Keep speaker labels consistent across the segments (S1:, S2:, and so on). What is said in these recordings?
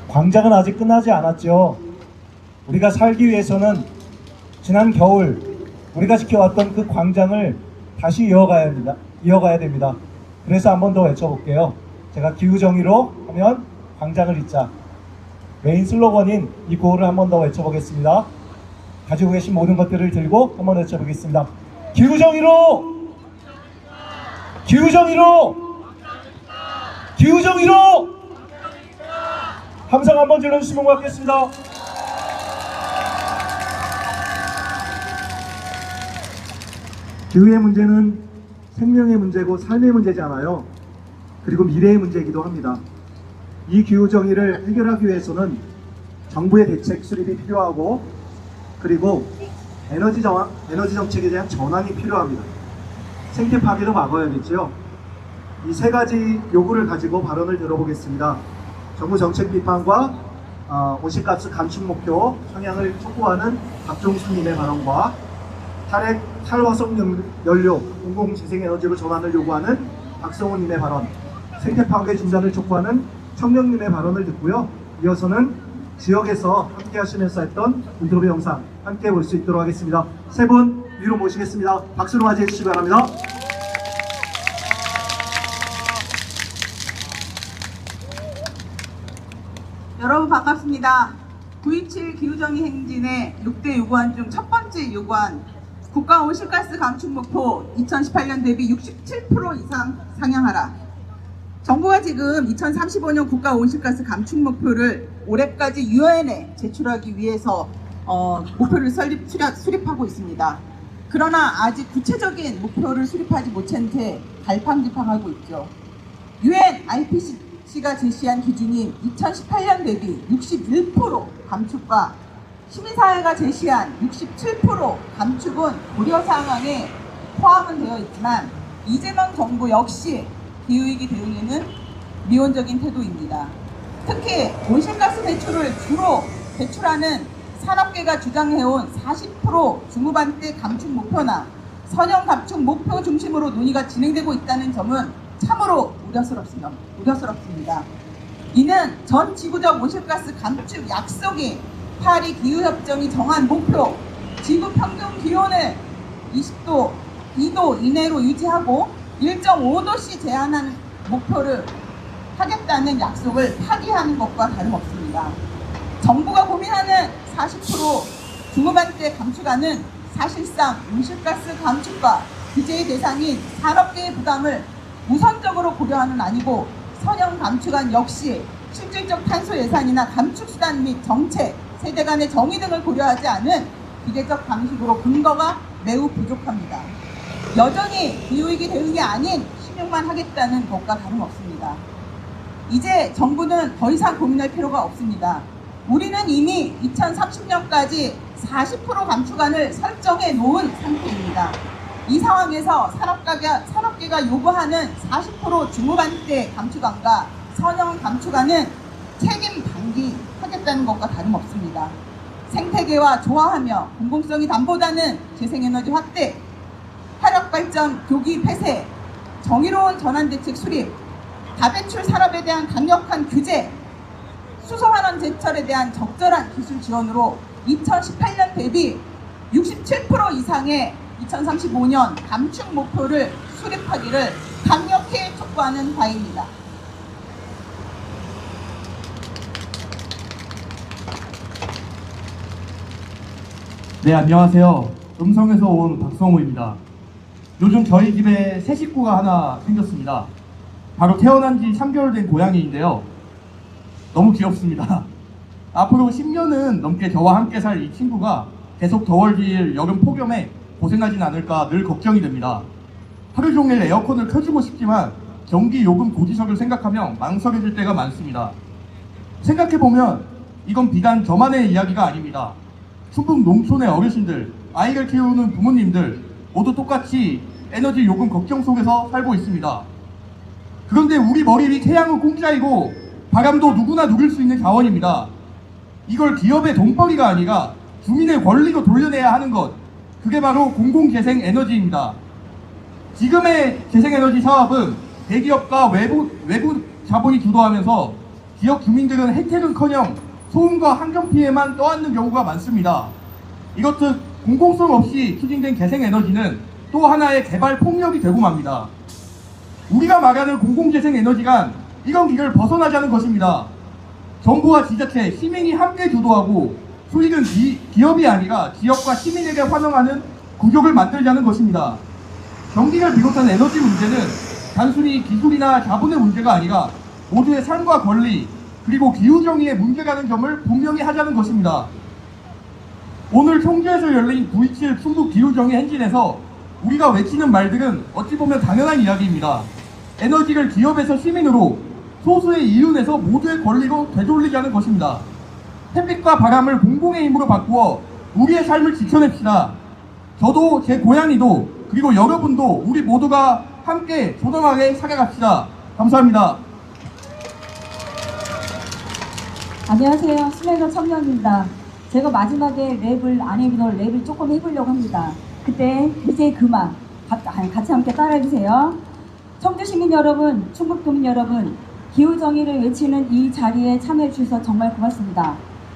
S1: 광장은 아직 끝나지 않았죠. 우리가 살기 위해서는 지난 겨울 우리가 지켜왔던 그 광장을 다시 이어가야 됩니다. 그래서 한 번 더 외쳐볼게요. 제가 기후정의로 하면 광장을 잇자. 메인 슬로건인 이 구호를 한 번 더 외쳐보겠습니다. 가지고 계신 모든 것들을 들고 한 번 외쳐보겠습니다. 기후정의로! 기후정의로! 기후정의로! 함성 한번 질러주시면 고맙겠습니다. 기후의 문제는 생명의 문제고 삶의 문제잖아요. 그리고 미래의 문제이기도 합니다. 이 기후정의를 해결하기 위해서는 정부의 대책 수립이 필요하고, 그리고 에너지 정책에 대한 전환이 필요합니다. 생태 파괴도 막아야겠죠. 이 세 가지 요구를 가지고 발언을 들어보겠습니다. 정부 정책 비판과 온실가스 감축 목표 성향을 촉구하는 박종순님의 발언과 탈화석 연료 공공재생에너지로 전환을 요구하는 박성훈님의 발언, 생태 파괴 중단을 촉구하는 청명님의 발언을 듣고요. 이어서는 지역에서 함께 하시면서 했던 인터뷰 영상 함께 볼 수 있도록 하겠습니다. 세 분 위로 모시겠습니다. 박수로 맞이해 주시기 바랍니다.
S2: 여러분 반갑습니다. 9.27 기후정의 행진의 6대 요구안 중 첫 번째 요구안, 국가 온실가스 감축 목표 2018년 대비 67% 이상 상향하라. 정부가 지금 2035년 국가 온실가스 감축 목표를 올해까지 유엔에 제출하기 위해서 목표를 수립하고 있습니다. 그러나 아직 구체적인 목표를 수립하지 못한 채 갈팡질팡하고 있죠. 유엔 IPCC가 제시한 기준인 2018년 대비 61% 감축과 시민사회가 제시한 67% 감축은 고려 사항에 포함은 되어 있지만 이재명 정부 역시 기후위기 대응에는 미온적인 태도입니다. 특히 온실가스 배출을 주로 배출하는 산업계가 주장해온 40% 중후반대 감축 목표나 선형 감축 목표 중심으로 논의가 진행되고 있다는 점은 참으로 우려스럽습니다. 이는 전 지구적 온실가스 감축 약속이 파리 기후협정이 정한 목표, 지구 평균 기온을 2도 이내로 유지하고 1.5도씨 제한하는 목표를 하겠다는 약속을 파기하는 것과 다름없습니다. 정부가 고민하는 40% 중후반대 감축안은 사실상 온실가스 감축과 규제의 대상인 산업계의 부담을 우선적으로 고려하는 아니고, 선형 감축안 역시 실질적 탄소 예산이나 감축 수단 및 정책, 세대 간의 정의 등을 고려하지 않은 기계적 방식으로 근거가 매우 부족합니다. 여전히 기후위기 대응이 아닌 신용만 하겠다는 것과 다름없습니다. 이제 정부는 더 이상 고민할 필요가 없습니다. 우리는 이미 2030년까지 40% 감축안을 설정해 놓은 상태입니다. 이 상황에서 산업계가 요구하는 40% 중후반대 감축안과 선형 감축안은 책임 방기하겠다는 것과 다름없습니다. 생태계와 조화하며 공공성이 담보다는 재생에너지 확대, 화력발전 교기 폐쇄, 정의로운 전환대책 수립, 다배출 산업에 대한 강력한 규제, 수소환원 제철에 대한 적절한 기술 지원으로 2018년 대비 67% 이상의 2035년 감축 목표를 수립하기를 강력히 촉구하는 바입니다.
S3: 네, 안녕하세요. 음성에서 온 박성호입니다. 요즘 저희 집에 새 식구가 하나 생겼습니다. 바로 태어난 지 3개월 된 고양이인데요. 너무 귀엽습니다. 앞으로 10년은 넘게 저와 함께 살 이 친구가 계속 더워질 여름 폭염에 고생하진 않을까 늘 걱정이 됩니다. 하루 종일 에어컨을 켜주고 싶지만 전기 요금 고지서를 생각하면 망설여질 때가 많습니다. 생각해보면 이건 비단 저만의 이야기가 아닙니다. 충북 농촌의 어르신들, 아이를 키우는 부모님들 모두 똑같이 에너지 요금 걱정 속에서 살고 있습니다. 그런데 우리 머리 위 태양은 공짜이고 바람도 누구나 누릴 수 있는 자원입니다. 이걸 기업의 돈벌이가 아니라 주민의 권리로 돌려내야 하는 것, 그게 바로 공공재생에너지입니다. 지금의 재생에너지 사업은 대기업과 외부 자본이 주도하면서 지역 주민들은 혜택은커녕 소음과 환경 피해만 떠안는 경우가 많습니다. 이것은 공공성 없이 추진된 재생에너지는 또 하나의 개발 폭력이 되고 맙니다. 우리가 말하는 공공재생에너지란 이런 길을 벗어나지 않은 것입니다. 정부와 지자체, 시민이 함께 주도하고 수익은 기업이 아니라 지역과 시민에게 환원하는 구조를 만들자는 것입니다. 경기를 비롯한 에너지 문제는 단순히 기술이나 자본의 문제가 아니라 모두의 삶과 권리 그리고 기후정의의 문제라는 점을 분명히 하자는 것입니다. 오늘 청주에서 열린 9.27 충북 기후정의 행진에서 우리가 외치는 말들은 어찌 보면 당연한 이야기입니다. 에너지를 기업에서 시민으로 소수의 이윤에서 모두의 권리로 되돌리자는 것입니다. 햇빛과 바람을 공공의 힘으로 바꾸어 우리의 삶을 지켜냅시다. 저도 제 고양이도 그리고 여러분도 우리 모두가 함께 조동하게 살아갑시다. 감사합니다.
S4: 안녕하세요. 스멜더 청년입니다. 제가 마지막에 랩을 안 해보던 랩을 조금 해보려고 합니다. 그때 이제 그만 같이 함께 따라해주세요. 청주 시민 여러분, 충북도민 여러분, 기후정의를 외치는 이 자리에 참여해 주셔서 정말 고맙습니다.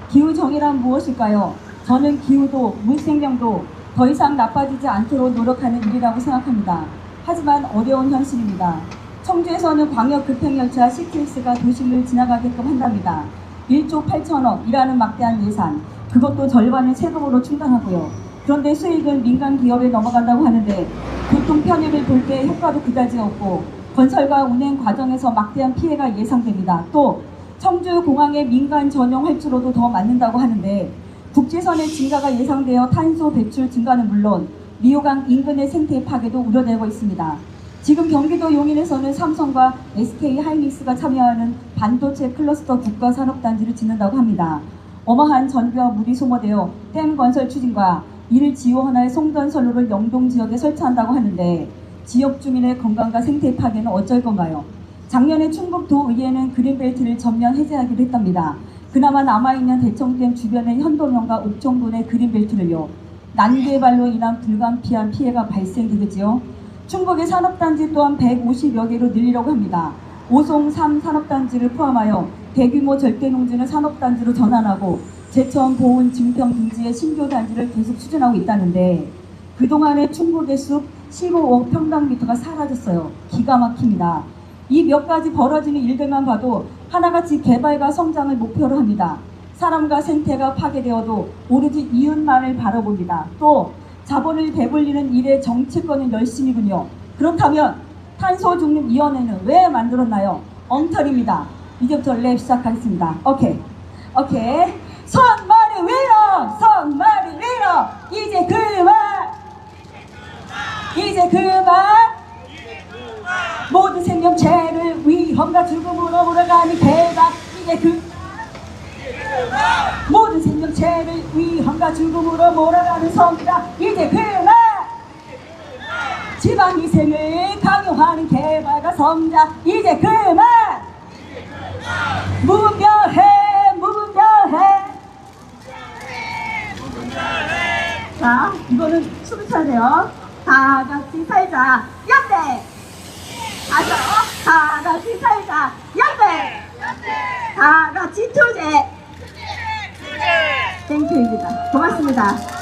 S4: 기후정의란 무엇일까요? 저는 기후도 물생명도 더 이상 나빠지지 않도록 노력하는 일이라고 생각합니다. 하지만 어려운 현실입니다. 청주에서는 광역급행열차 CTX가 도시를 지나가게끔 한답니다. 1조 8천억이라는 막대한 예산, 그것도 절반을 세금으로 충당하고요. 그런데 수익은 민간 기업에 넘어간다고 하는데 교통 편의를 볼 때 효과도 그다지 없고 건설과 운행 과정에서 막대한 피해가 예상됩니다. 또 청주공항의 민간 전용 활주로도 더 맞는다고 하는데 국제선의 증가가 예상되어 탄소 배출 증가는 물론 미호강 인근의 생태 파괴도 우려되고 있습니다. 지금 경기도 용인에서는 삼성과 SK 하이닉스가 참여하는 반도체 클러스터 국가산업단지를 짓는다고 합니다. 어마한 전기와 물이 소모되어 댐 건설 추진과 이를 지원할 송전선로를 영동 지역에 설치한다고 하는데 지역 주민의 건강과 생태 파괴는 어쩔 건가요? 작년에 충북도의회는 그린벨트를 전면 해제하기로 했답니다. 그나마 남아있는 대청댐 주변의 현도면과 옥정군의 그린벨트를요. 난개발로 인한 불가피한 피해가 발생되겠지요. 충북의 산업단지 또한 150여 개로 늘리려고 합니다. 오송 3 산업단지를 포함하여 대규모 절대농지는 산업단지로 전환하고 제천, 보은, 증평 등지의 신규 단지를 계속 추진하고 있다는데 그동안의 충북의 숲 15억 평방미터가 사라졌어요. 기가 막힙니다. 이 몇 가지 벌어지는 일들만 봐도 하나같이 개발과 성장을 목표로 합니다. 사람과 생태가 파괴되어도 오로지 이윤만을 바라봅니다. 또 자본을 배불리는 일에 정치권은 열심이군요. 그렇다면 탄소중립위원회는 왜 만들었나요? 엉터리입니다. 이제부터 랩 시작하겠습니다. 오케이. 손머리 위로! 손머리 위로! 이제 그만! 모든 생명체를 위험과 죽음으로 몰아가는 개발 모든 생명체를 위험과 죽음으로 몰아가는 성자 이제 그만! 지방위생을 강요하는 개발과 성자 이제 그만! 무분별해! 자, 이거는 숨을 쉬어야 돼요. 다 같이 살자 연대! 가죠. 다 같이 살자 연대! 다 같이 투쟁! 땡큐입니다. 고맙습니다.